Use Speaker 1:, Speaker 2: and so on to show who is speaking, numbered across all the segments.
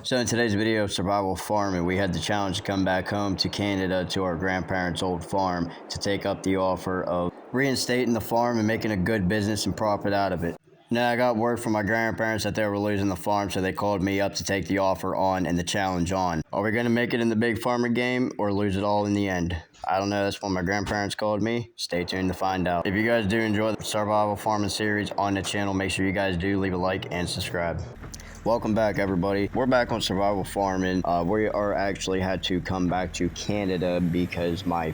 Speaker 1: So in today's video of survival farming, we had the challenge to come back home to Canada to our grandparents' old farm to take up the offer of reinstating the farm and making a good business and profit out of it. Now I got word from my grandparents that they were losing the farm, so they called me up to take the offer on and the challenge on. Are we going to make it in the big farmer game or lose it all in the end? I don't know. That's what my grandparents called me. Stay tuned to find out. If you guys do enjoy the survival farming series on the channel, make sure you guys do leave a like and subscribe. Welcome back, everybody. We're back on survival farming. We are actually had to come back to Canada because my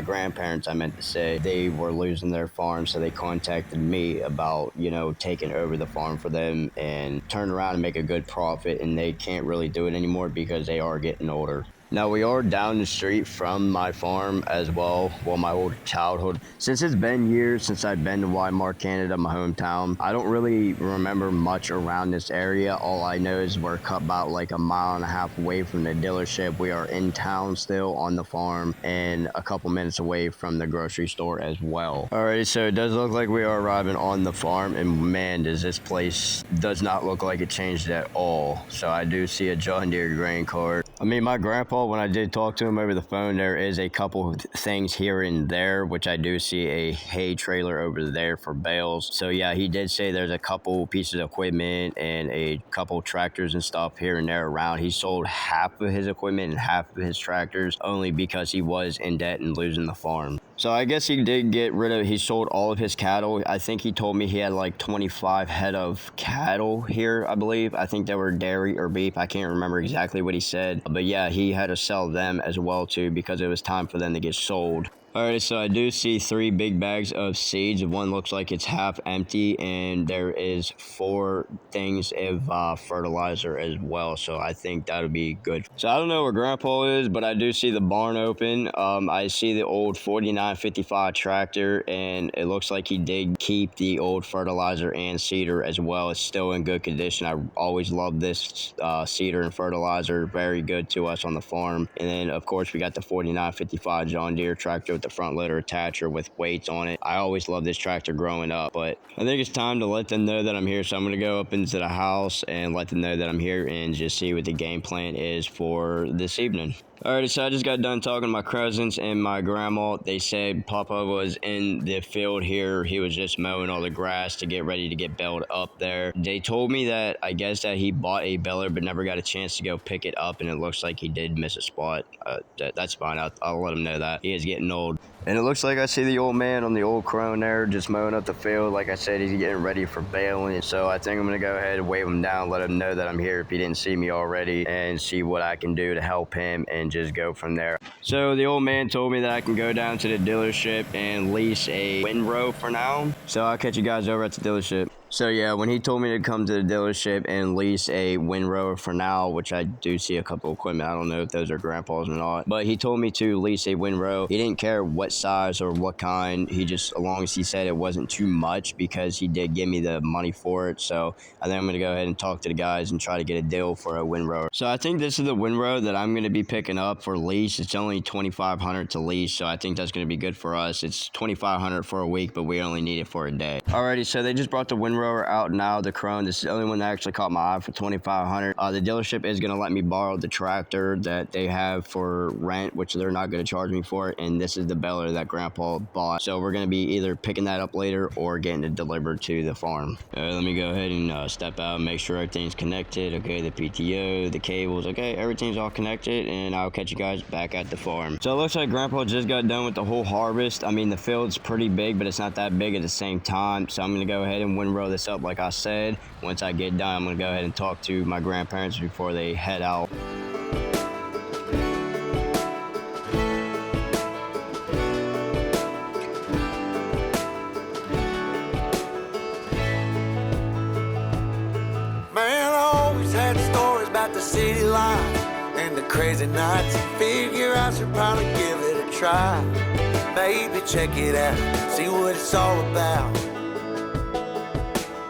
Speaker 1: grandparents, I meant to say, they were losing their farm, so they contacted me about, taking over the farm for them and turn around and make a good profit, and they can't really do it anymore because they are getting older. Now, we are down the street from my farm as well, my old childhood. Since it's been years since I've been to Weimar, Canada, my hometown, I don't really remember much around this area. All I know is we're cut about like 1.5 miles away from the dealership. We are in town still on the farm and a couple minutes away from the grocery store as well. Alrighty, so it does look like we are arriving on the farm, and man, this place does not look like it changed at all. So I do see a John Deere grain cart. I mean, my grandpa, when I did talk to him over the phone, there is a couple things here and there, which I do see a hay trailer over there for bales. So yeah, he did say there's a couple pieces of equipment and a couple tractors and stuff here and there around. He sold half of his equipment and half of his tractors only because he was in debt and losing the farm. So I guess he did he sold all of his cattle. I think he told me he had like 25 head of cattle here, I believe. I think they were dairy or beef. I can't remember exactly what he said. But yeah, he had to sell them as well too because it was time for them to get sold. Alright, so I do see 3 big bags of seeds. One looks like it's half empty, and there is 4 things of fertilizer as well. So I think that'll be good. So I don't know where Grandpa is, but I do see the barn open. I see the old 4955 tractor, and it looks like he did keep the old fertilizer and seeder as well. It's still in good condition. I always loved this seeder and fertilizer. Very good to us on the farm. And then, of course, we got the 4955 John Deere tractor with the front loader attacher with weights on it. I always loved this tractor growing up, but I think it's time to let them know that I'm here. So I'm going to go up into the house and let them know that I'm here and just see what the game plan is for this evening. Alrighty, so I just got done talking to my cousins and my grandma. They said Papa was in the field here. He was just mowing all the grass to get ready to get baled up there. They told me that I guess that he bought a baler but never got a chance to go pick it up, and it looks like he did miss a spot. That's fine. I'll let him know that. He is getting old. And it looks like I see the old man on the old crone there just mowing up the field. Like I said, he's getting ready for baling. So I think I'm going to go ahead and wave him down, let him know that I'm here if he didn't see me already, and see what I can do to help him and just go from there. So the old man told me that I can go down to the dealership and lease a windrow for now. So I'll catch you guys over at the dealership. So yeah, when he told me to come to the dealership and lease a windrower for now, which I do see a couple of equipment, I don't know if those are Grandpa's or not, but he told me to lease a windrow. He didn't care what size or what kind. He just, as long as he said it wasn't too much, because he did give me the money for it. So I think I'm going to go ahead and talk to the guys and try to get a deal for a windrower. So I think this is the windrow that I'm going to be picking up for lease. It's only $2,500 to lease, so I think that's going to be good for us. It's $2,500 for a week, but we only need it for a day. Alrighty, so they just brought the windrower out now, the crone. This is the only one that actually caught my eye for $2,500. The dealership is going to let me borrow the tractor that they have for rent, which they're not going to charge me for it, and this is the baler that Grandpa bought. So we're going to be either picking that up later or getting it delivered to the farm. Let me go ahead and step out and make sure everything's connected. Okay, the PTO, the cables, okay, everything's all connected, and I'll catch you guys back at the farm. So it looks like Grandpa just got done with the whole harvest. I mean, the field's pretty big, but it's not that big at the same time. So I'm going to go ahead and windrow this up like I said. Once I get done, I'm going to go ahead and talk to my grandparents before they head out.
Speaker 2: Man, I always had stories about the city life and the crazy nights. Figure I should probably give it a try. Maybe check it out, see what it's all about.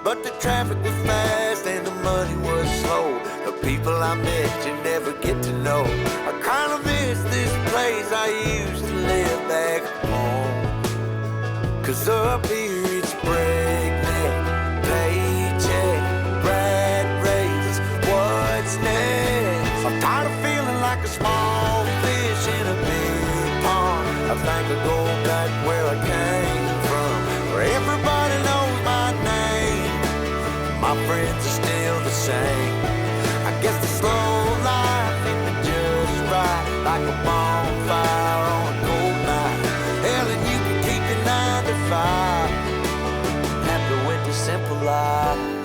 Speaker 2: But the traffic was fast and the money was slow. The people I met you never get to know. I kinda miss this place I used to live back home. 'Cause up here it's breakneck, paycheck, rat races, what's next? like a small fish in a big pond. I think I'll go back where I came from, where everybody knows my name. My friends are still the same. I guess the slow life hit me just right, like a bonfire on a cold night. Hell, and you can keep your 9 to 5. Happy with the simple life.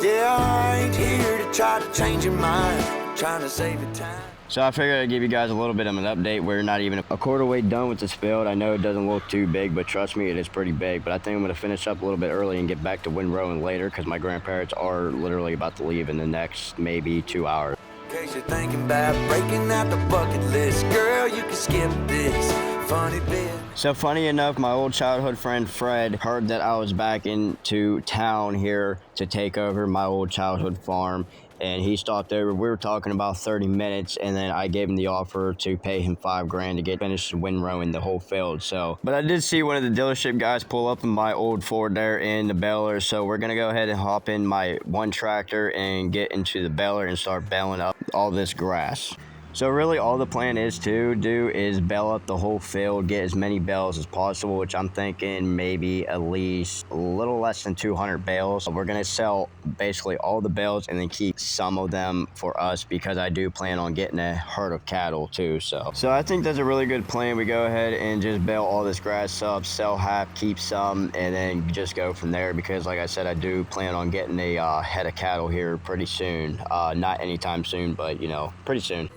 Speaker 2: Yeah, I ain't here to try to change your mind, I'm trying to save your time.
Speaker 1: So I figured I'd give you guys a little bit of an update. We're not even a quarter way done with this field. I know it doesn't look too big, but trust me, it is pretty big. But I think I'm going to finish up a little bit early and get back to windrowing later, because my grandparents are literally about to leave in the next maybe 2 hours.
Speaker 2: In case you're thinking about breaking out the bucket list, girl, you can skip this funny bit.
Speaker 1: So funny enough, my old childhood friend Fred heard that I was back into town here to take over my old childhood farm, and he stopped over. We were talking about 30 minutes, and then I gave him the offer to pay him $5,000 to get finished windrowing the whole field. So, but I did see one of the dealership guys pull up in my old Ford there in the baler, so we're gonna go ahead and hop in my one tractor and get into the baler and start baling up all this grass. So really all the plan is to do is bale up the whole field, get as many bales as possible, which I'm thinking maybe at least a little less than 200 bales. We're gonna sell basically all the bales and then keep some of them for us, because I do plan on getting a herd of cattle too. So I think that's a really good plan. We go ahead and just bale all this grass up, sell half, keep some, and then just go from there, because like I said, I do plan on getting a head of cattle here pretty soon. Not anytime soon, but you know, pretty soon.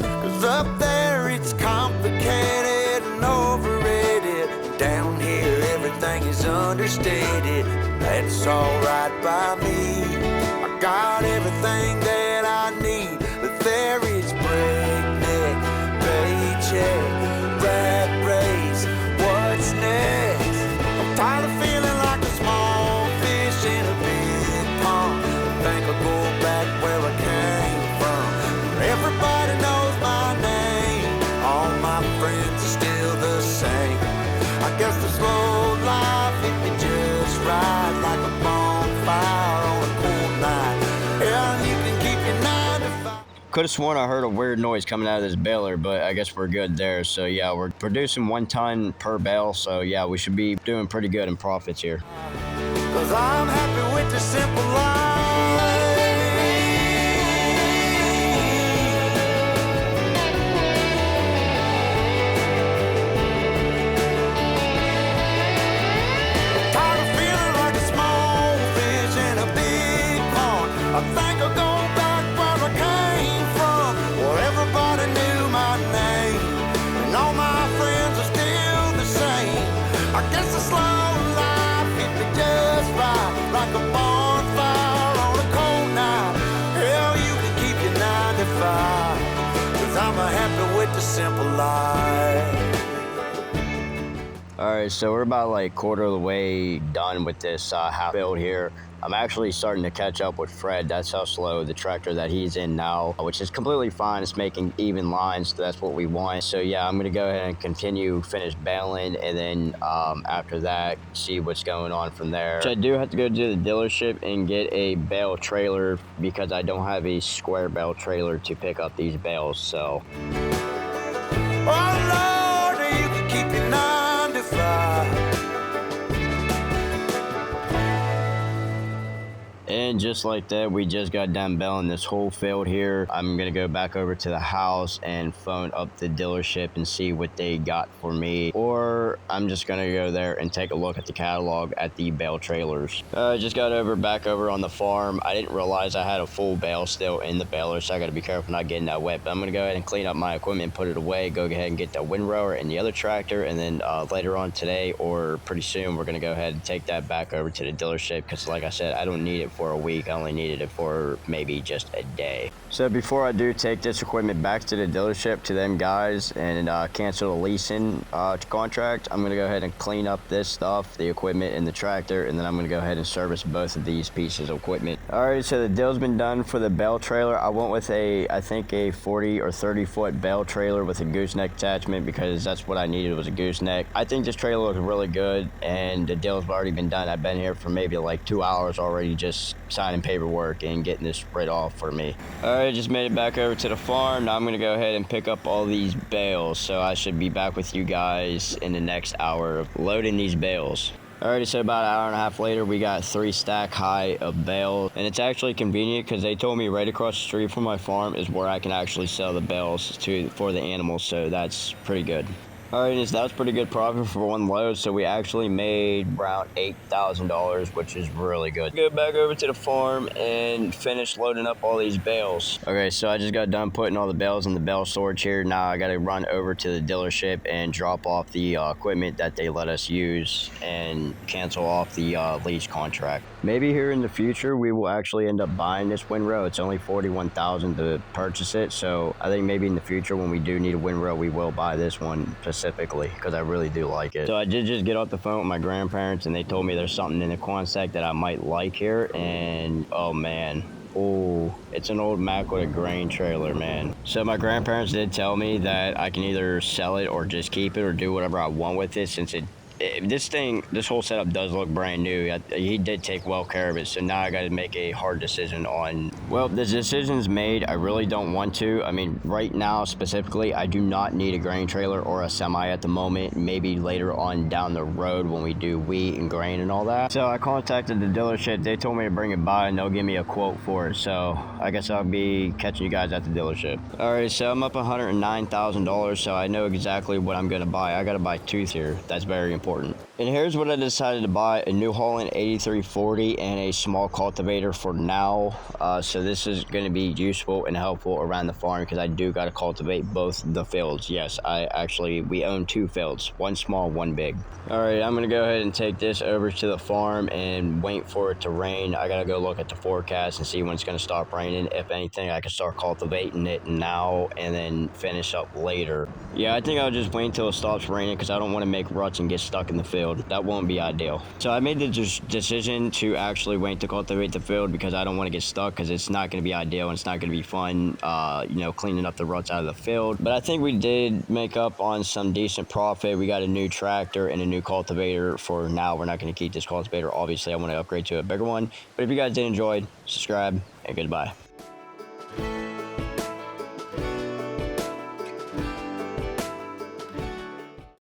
Speaker 2: 'Cause up there it's complicated and overrated. Down here everything is understated. That's alright by me. I got everything that I need, but there is breakneck, paycheck, rat race. What's next? I'm tired of feeling like a small fish in a big pond. I think I'll go back where I came from, where everybody knows my name. All my friends are still the same. I guess the slow life hit me just right, like a bonfire on a cold night. Yeah, you can keep your 9 to 5.
Speaker 1: Could have sworn I heard a weird noise coming out of this baler, but I guess we're good there. So yeah, we're producing 1 ton per bale. So yeah, we should be doing pretty good in profits here.
Speaker 2: 'Cause I'm happy with the simple life. Tired of feeling like a small fish in a big pond. I think I'll go back where I came from, where everybody knew my name, and all my friends are still the same. I guess the slow life hit me just right, like a bonfire on a cold night. Hell, you can keep your 9 to 5, 'cause I'm happy with the simple life.
Speaker 1: All right, so we're about like quarter of the way done with this half build here. I'm actually starting to catch up with Fred. That's how slow the tractor that he's in now, which is completely fine. It's making even lines, so that's what we want. So yeah, I'm gonna go ahead and finish baling, and then after that, see what's going on from there. So I do have to go to the dealership and get a bale trailer, because I don't have a square bale trailer to pick up these bales, so.
Speaker 2: Oh Lord, you can keep your 9 to 5.
Speaker 1: And just like that, we just got done baling this whole field here. I'm gonna go back over to the house and phone up the dealership and see what they got for me, or I'm just gonna go there and take a look at the catalog at the bale trailers. I just got back over on the farm. I didn't realize I had a full bale still in the baler, so I gotta be careful not getting that wet. But I'm gonna go ahead and clean up my equipment, put it away, go ahead and get the windrower and the other tractor, and then later on today or pretty soon, we're gonna go ahead and take that back over to the dealership, because like I said, I don't need it for a a week. I only needed it for maybe just a day. So before I do take this equipment back to the dealership to them guys and cancel the leasing contract, I'm going to go ahead and clean up this stuff, the equipment and the tractor, and then I'm going to go ahead and service both of these pieces of equipment. Alright, so the deal's been done for the bale trailer. I went with I think a 40 or 30 foot bale trailer with a gooseneck attachment because that's what I needed, was a gooseneck. I think this trailer looks really good, and the deal's already been done. I've been here for maybe like 2 hours already just signing paperwork and getting this spread off for me. Alright, just made it back over to the farm. Now I'm going to go ahead and pick up all these bales, so I should be back with you guys in the next hour of loading these bales. Alrighty, so about an hour and a half later, we got 3 stack high of bales, and it's actually convenient because they told me right across the street from my farm is where I can actually sell the bales for the animals, so that's pretty good. Alright, that was pretty good profit for one load, so we actually made around $8,000, which is really good. Go back over to the farm and finish loading up all these bales. Okay, so I just got done putting all the bales in the bale storage here. Now I got to run over to the dealership and drop off the equipment that they let us use and cancel off the lease contract. Maybe here in the future we will actually end up buying this windrow. It's only $41,000 to purchase it, so I think maybe in the future when we do need a windrow, we will buy this one specifically because I really do like it. So I did just get off the phone with my grandparents, and they told me there's something in the Quonset that I might like here, and oh man. Oh, it's an old Mack with a grain trailer, man. So my grandparents did tell me that I can either sell it or just keep it or do whatever I want with it, since this whole setup does look brand new. He did take well care of it, so now I got to make a hard decision on, well, the decision's made. I really don't want to. I mean, right now specifically, I do not need a grain trailer or a semi at the moment. Maybe later on down the road when we do wheat and grain and all that. So I contacted the dealership. They told me to bring it by and they'll give me a quote for it. So I guess I'll be catching you guys at the dealership. Alright, so I'm up $109,000, so I know exactly what I'm going to buy. I got to buy tooth here. That's very important. And here's what I decided to buy: a New Holland 8340 and a small cultivator for now. So this is going to be useful and helpful around the farm because I do got to cultivate both the fields. Yes, we own 2 fields, one small, one big. All right, I'm going to go ahead and take this over to the farm and wait for it to rain. I got to go look at the forecast and see when it's going to stop raining. If anything, I can start cultivating it now and then finish up later. Yeah, I think I'll just wait until it stops raining because I don't want to make ruts and get stuck in the field. That won't be ideal. So I made the decision to actually wait to cultivate the field because I don't want to get stuck, because it's not going to be ideal and it's not going to be fun, cleaning up the ruts out of the field. But I think we did make up on some decent profit. We got a new tractor and a new cultivator for now. We're not going to keep this cultivator. Obviously, I want to upgrade to a bigger one. But if you guys did enjoy, subscribe and goodbye.